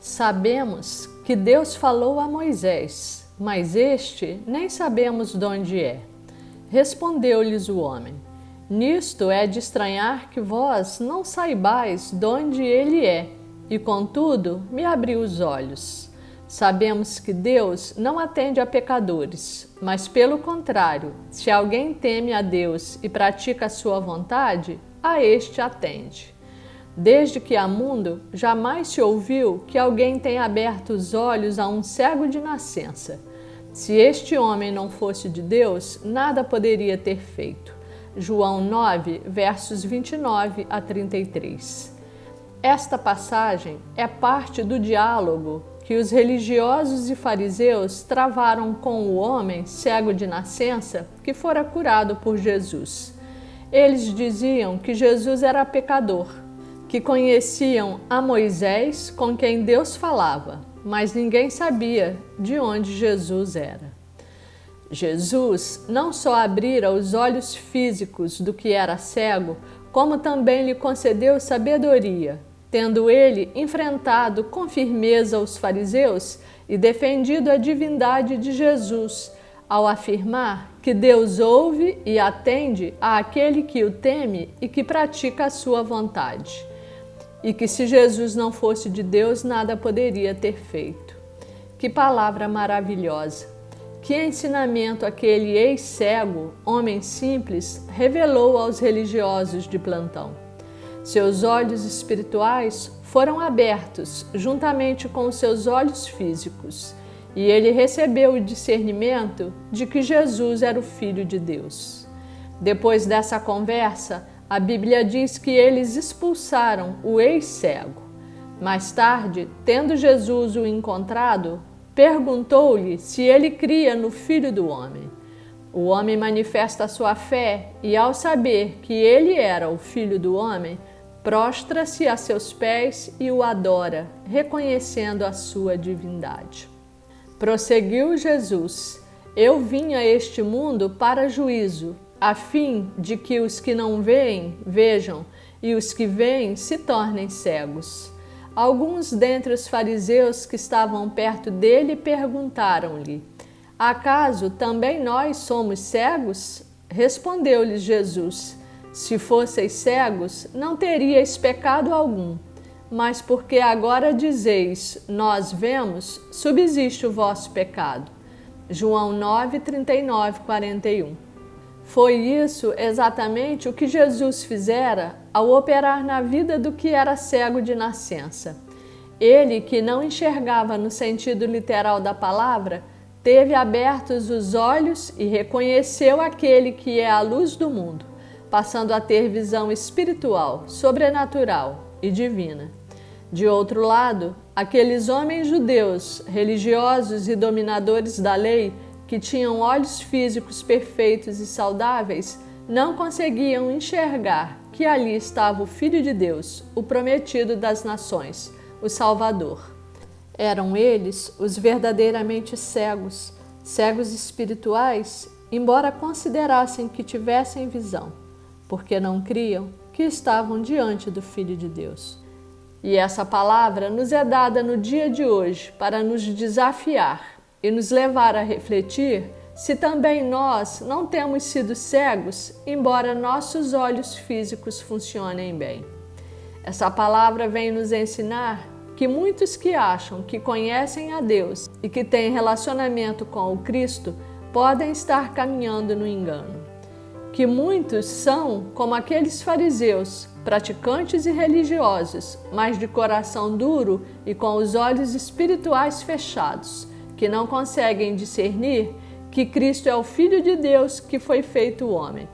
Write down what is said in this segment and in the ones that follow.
Sabemos que Deus falou a Moisés, mas este nem sabemos de onde é. Respondeu-lhes o homem: Nisto é de estranhar que vós não saibais de onde ele é, e contudo me abriu os olhos. Sabemos que Deus não atende a pecadores, mas pelo contrário, se alguém teme a Deus e pratica a sua vontade, a este atende. Desde que há mundo, jamais se ouviu que alguém tenha aberto os olhos a um cego de nascença. Se este homem não fosse de Deus, nada poderia ter feito. João 9, versos 29 a 33. Esta passagem é parte do diálogo que os religiosos e fariseus travaram com o homem cego de nascença que fora curado por Jesus. Eles diziam que Jesus era pecador, que conheciam a Moisés com quem Deus falava, mas ninguém sabia de onde Jesus era. Jesus não só abrira os olhos físicos do que era cego, como também lhe concedeu sabedoria, tendo ele enfrentado com firmeza os fariseus e defendido a divindade de Jesus, ao afirmar que Deus ouve e atende àquele que o teme e que pratica a sua vontade. E que se Jesus não fosse de Deus, nada poderia ter feito. Que palavra maravilhosa! Que ensinamento aquele ex-cego, homem simples, revelou aos religiosos de plantão. Seus olhos espirituais foram abertos juntamente com os seus olhos físicos, e ele recebeu o discernimento de que Jesus era o Filho de Deus. Depois dessa conversa, a Bíblia diz que eles expulsaram o ex-cego. Mais tarde, tendo Jesus o encontrado, perguntou-lhe se ele cria no Filho do Homem. O homem manifesta sua fé e, ao saber que ele era o Filho do Homem, prostra-se a seus pés e o adora, reconhecendo a sua divindade. Prosseguiu Jesus: Eu vim a este mundo para juízo, a fim de que os que não veem, vejam, e os que veem se tornem cegos. Alguns dentre os fariseus que estavam perto dele perguntaram-lhe: Acaso também nós somos cegos? Respondeu-lhes Jesus: Se fosseis cegos, não teríeis pecado algum. Mas porque agora dizeis, nós vemos, subsiste o vosso pecado. João 9, 39, 41. Foi isso exatamente o que Jesus fizera ao operar na vida do que era cego de nascença. Ele, que não enxergava no sentido literal da palavra, teve abertos os olhos e reconheceu aquele que é a luz do mundo, passando a ter visão espiritual, sobrenatural e divina. De outro lado, aqueles homens judeus, religiosos e dominadores da lei, que tinham olhos físicos perfeitos e saudáveis, não conseguiam enxergar que ali estava o Filho de Deus, o prometido das nações, o Salvador. Eram eles os verdadeiramente cegos, cegos espirituais, embora considerassem que tivessem visão, porque não criam que estavam diante do Filho de Deus. E essa palavra nos é dada no dia de hoje para nos desafiar e nos levar a refletir se também nós não temos sido cegos, embora nossos olhos físicos funcionem bem. Essa palavra vem nos ensinar que muitos que acham que conhecem a Deus e que têm relacionamento com o Cristo podem estar caminhando no engano. Que muitos são como aqueles fariseus, praticantes e religiosos, mas de coração duro e com os olhos espirituais fechados, que não conseguem discernir que Cristo é o Filho de Deus que foi feito homem,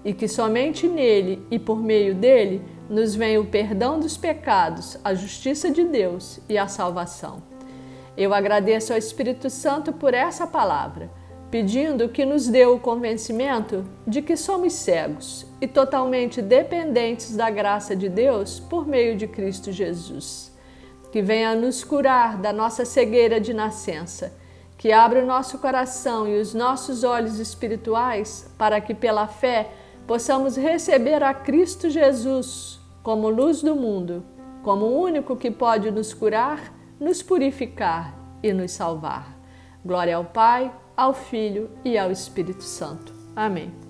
e que somente nele e por meio dele nos vem o perdão dos pecados, a justiça de Deus e a salvação. Eu agradeço ao Espírito Santo por essa palavra, pedindo que nos dê o convencimento de que somos cegos e totalmente dependentes da graça de Deus por meio de Cristo Jesus. Que venha nos curar da nossa cegueira de nascença, que abra o nosso coração e os nossos olhos espirituais para que pela fé possamos receber a Cristo Jesus como luz do mundo, como o único que pode nos curar, nos purificar e nos salvar. Glória ao Pai, ao Filho e ao Espírito Santo. Amém.